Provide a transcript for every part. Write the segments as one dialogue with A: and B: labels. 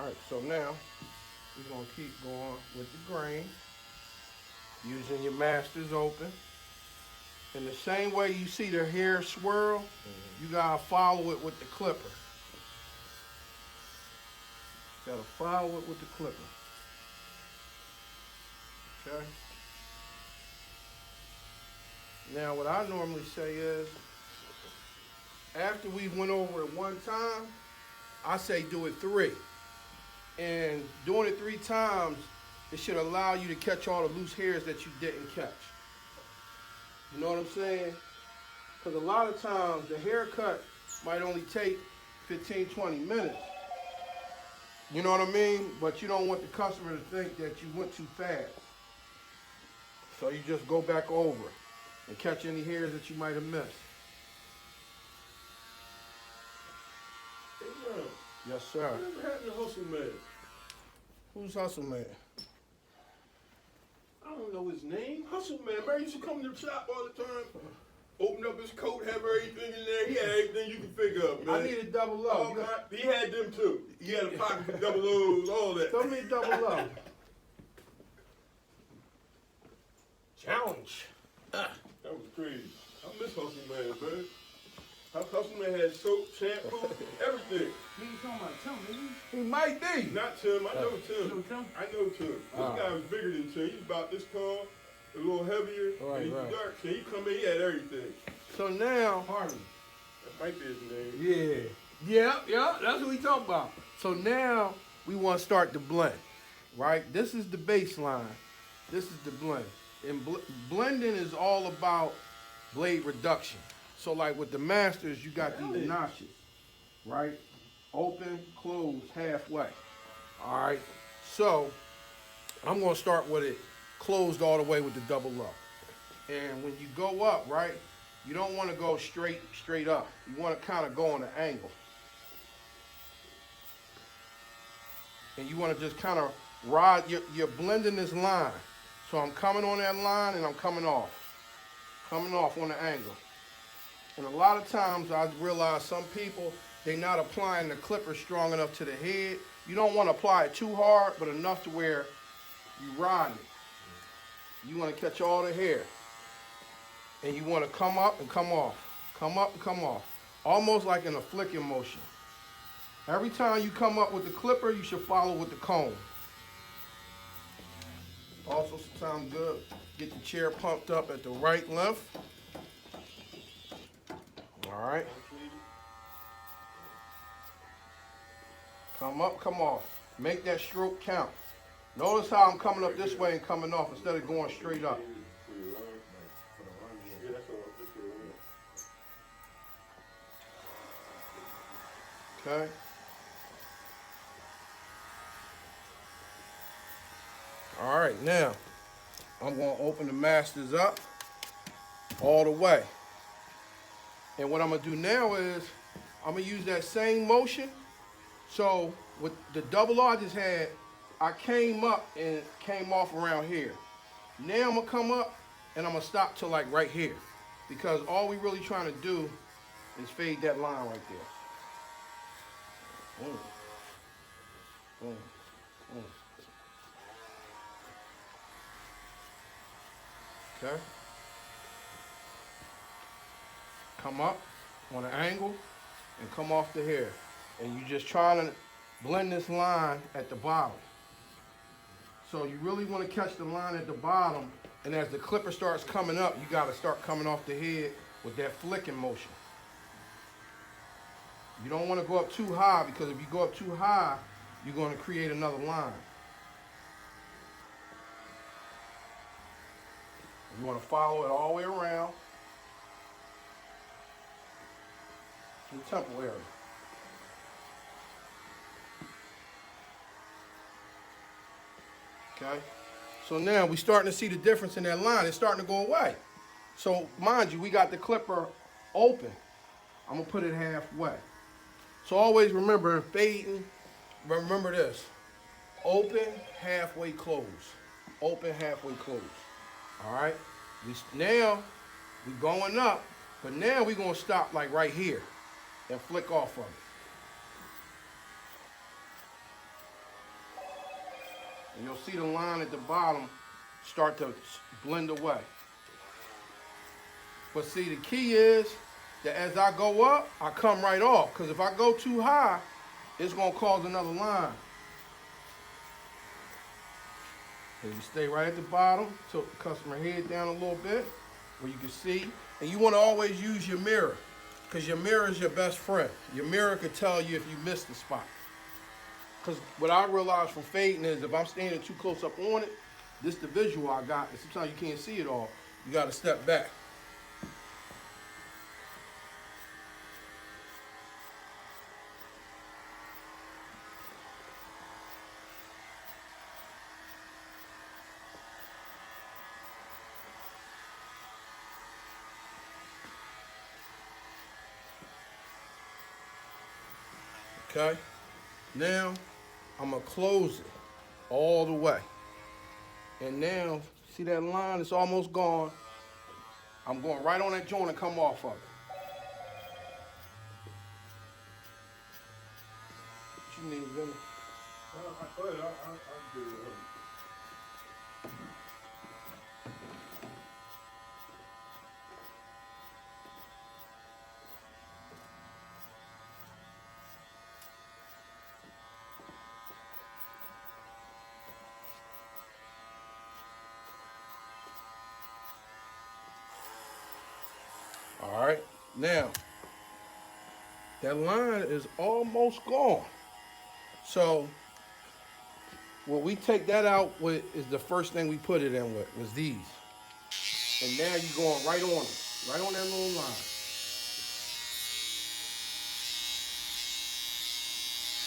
A: All right, so now we're gonna keep going with the grain, using your masters open. In the same way you see the hair swirl, you gotta follow it with the clipper. Gotta follow it with the clipper. Okay? Now what I normally say is, after we went over it one time, I say do it three. And doing it three times, it should allow you to catch all the loose hairs that you didn't catch. You know what I'm saying? Because a lot of times the haircut might only take 15, 20 minutes. You know what I mean? But you don't want the customer to think that you went too fast. So you just go back over and catch any hairs that you might have missed.
B: Hey, man,
A: Yes, sir.
B: whatever happened to Hustle Man?
A: Who's Hustle Man?
B: I don't know his name. Hustle Man, man, used to come to the shop all the time. Open up his coat, have everything in there. He had everything you can figure up, man.
A: I need a double
B: Oh,
A: O.
B: God. He had them too. He had a pocket for double O's, all that.
A: Throw me a double O. Challenge.
B: That was crazy. I miss Hustle Man, man. Hustle Man had soap, shampoo, everything.
C: He ain't talking about Tim, is he?
A: He might be.
B: Not Tim, I know
C: You know
B: Tim.
C: Tim?
B: I know Tim. This
A: Ah.
B: guy was bigger than Tim. He's about this tall, a little heavier,
A: Right,
B: and he
A: right.
B: was dark. So he come in, he had everything.
A: So now,
C: Harvey.
B: That might be his name.
A: yeah, that's what we talking about. So now we want to start the blend, right? This is the baseline. This is the blend. And blending is all about blade reduction. So like with the masters, you got these notches, right? Open, close, halfway. All right. So I'm gonna start with it closed all the way with the double up. And when you go up, right, you don't want to go straight up. You want to kind of go on an angle. And you want to just kind of ride, you're blending this line. So I'm coming on that line and I'm coming off on the angle. And a lot of times I realize some people, they're not applying the clipper strong enough to the head. You don't want to apply it too hard, but enough to where you ride it. You want to catch all the hair. And you want to come up and come off. Come up and come off. Almost like in a flicking motion. Every time you come up with the clipper, you should follow with the comb. Also sometimes good, get the chair pumped up at the right length. All right. Come up, come off. Make that stroke count. Notice how I'm coming up this way and coming off instead of going straight up.
B: Yeah, that's all. Just for the line.
A: Okay. All right, now I'm going to open the masters up all the way. And what I'm going to do now is I'm going to use that same motion. So with the double R I just had, I came up and came off around here. Now I'm going to come up and I'm going to stop to like right here. Because all we really trying to do is fade that line right there. Boom. Boom. Boom. Okay. Come up on an angle and come off the hair. And you just trying to blend this line at the bottom. So you really want to catch the line at the bottom, and as the clipper starts coming up, you got to start coming off the head with that flicking motion. You don't want to go up too high, because if you go up too high, you're going to create another line. You want to follow it all the way around to the temple area. Okay? So now we're starting to see the difference in that line. It's starting to go away. So mind you, we got the clipper open. I'm going to put it halfway. So always remember, in fading, remember this. Open, halfway close. Open, halfway close. All right? Now, we're going up, but now we're going to stop like right here and flick off of it. And you'll see the line at the bottom start to blend away. But see, the key is that as I go up, I come right off. Because if I go too high, it's going to cause another line. And you stay right at the bottom, tilt the customer head down a little bit, where you can see. And you want to always use your mirror, because your mirror is your best friend. Your mirror could tell you if you missed the spot. Because what I realized from fading is if I'm standing too close up on it, this the visual I got, and sometimes you can't see it all. You got to step back. Okay, now I'm gonna close it all the way. And now, see that line, it's almost gone. I'm going right on that joint and come off of it. What you need, Vinny?
B: Go ahead, I'll do it.
A: All right, now, that line is almost gone. So, what we take that out with is the first thing we put it in with, was these. And now you're going right on it, right on that little line.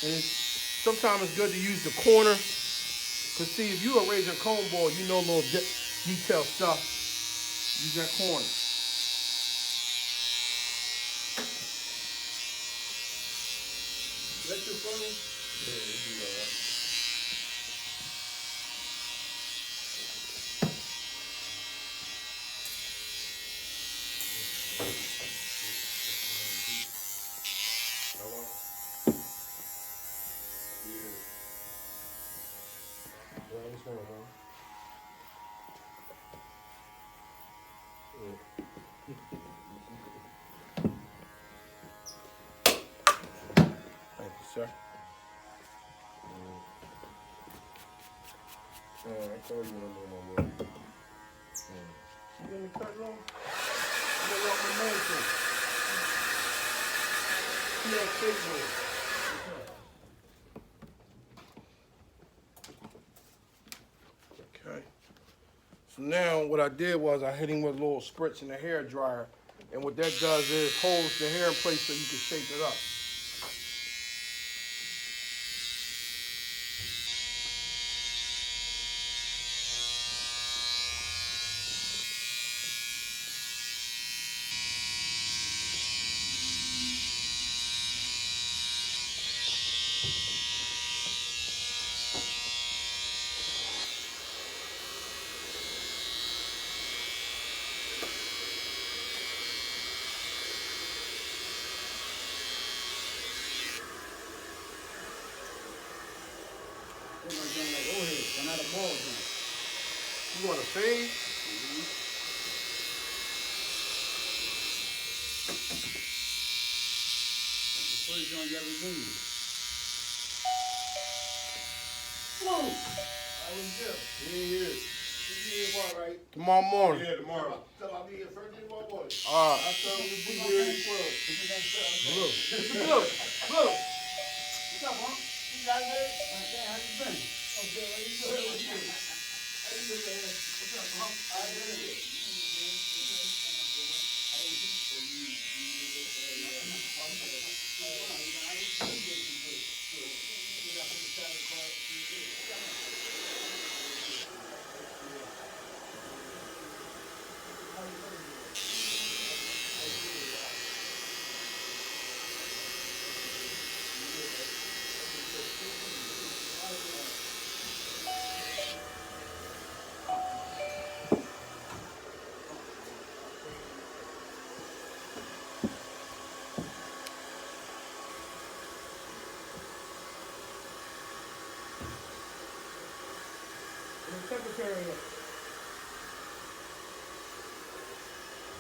A: And sometimes it's good to use the corner, because see, if you a razor comb boy, you know little detail stuff, use that corner.
B: That's your funny? Yeah, you know that. Hello? Yeah. Well, what's going on?
A: Thank you, sir.
B: I told you I'm on my way.
A: You in the cut room? You know what my man said? Yeah, Facebook. Okay. So now what I did was I hit him with a little spritz in the hair dryer. And what that does is holds the hair in place so you can shape it up.
C: Go ahead. I'm out of balls now.
A: You want to fade?
C: The first joint you ever did. Whoa! I was there.
B: He ain't here.
C: You did what, right?
A: Tomorrow morning.
B: Yeah, tomorrow.
C: So I'll be here first thing tomorrow morning.
A: All right.
B: I told him to be
C: What's
B: here.
A: Blue.
C: Blue. Blue. What's up, huh? You got it, man? How you been? Okay, how you doing? How you doing? How you doing, man? What's up, huh? How you doing? The secretary.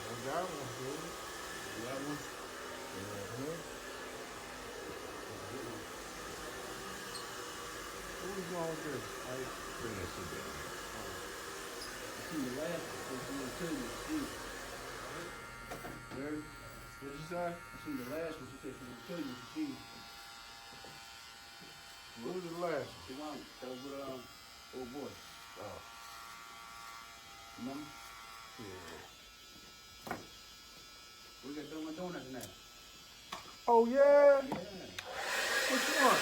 A: I got one, dude.
C: You got one?
A: What we going with this?
B: Bring that shit down.
C: I seen the last one, so she was telling you, see. Heard?
A: What'd you say?
C: I seen the last one, she said she was telling you, see.
A: What was the last?
C: The one that was with, old boy.
A: Oh.
C: Remember?
A: Yeah.
C: We got Dunkin' Donuts now.
A: Oh, yeah?
C: Yeah.
A: Which one?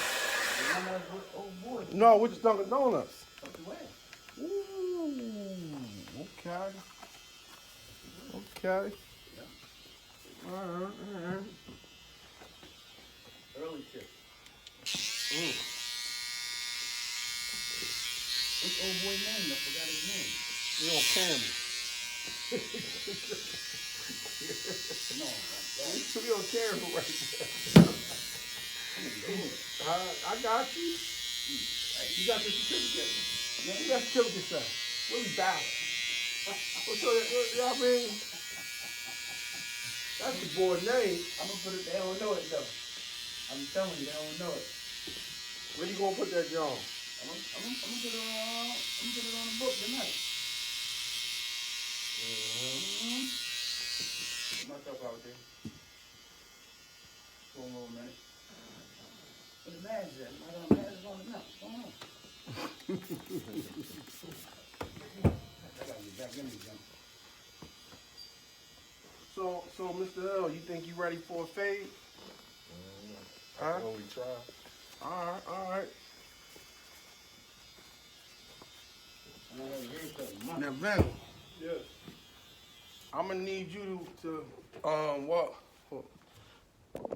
C: The one that was with old boy.
A: No, which Dunkin' Donuts?
C: Up the way.
A: Ooh, okay. Okay.
C: Yeah.
A: Alright.
C: Early chip. What's old boy name? I forgot his name.
A: We on camera.
C: No,
A: We on camera right
C: that's
A: now. I got you.
C: You got the certificate.
A: You got certificate, sir. Willie Ballard. What's up? You know what I mean? That's the boy name.
C: I'm gonna put it, they don't know it though. I'm telling you, they don't know it.
A: Where you gonna put that John?
C: I'm gonna put it on the book tonight. Put myself out there. For a little minute. Where the mask at? I got a mask on it now. What's going on? I gotta get back in these jump.
A: So, Mr. L, you think you ready for a fade? Huh?
B: When we try.
A: Alright.
C: I don't have a haircut in months.
A: Now, Venom,
B: Yes.
A: I'm gonna need you to what?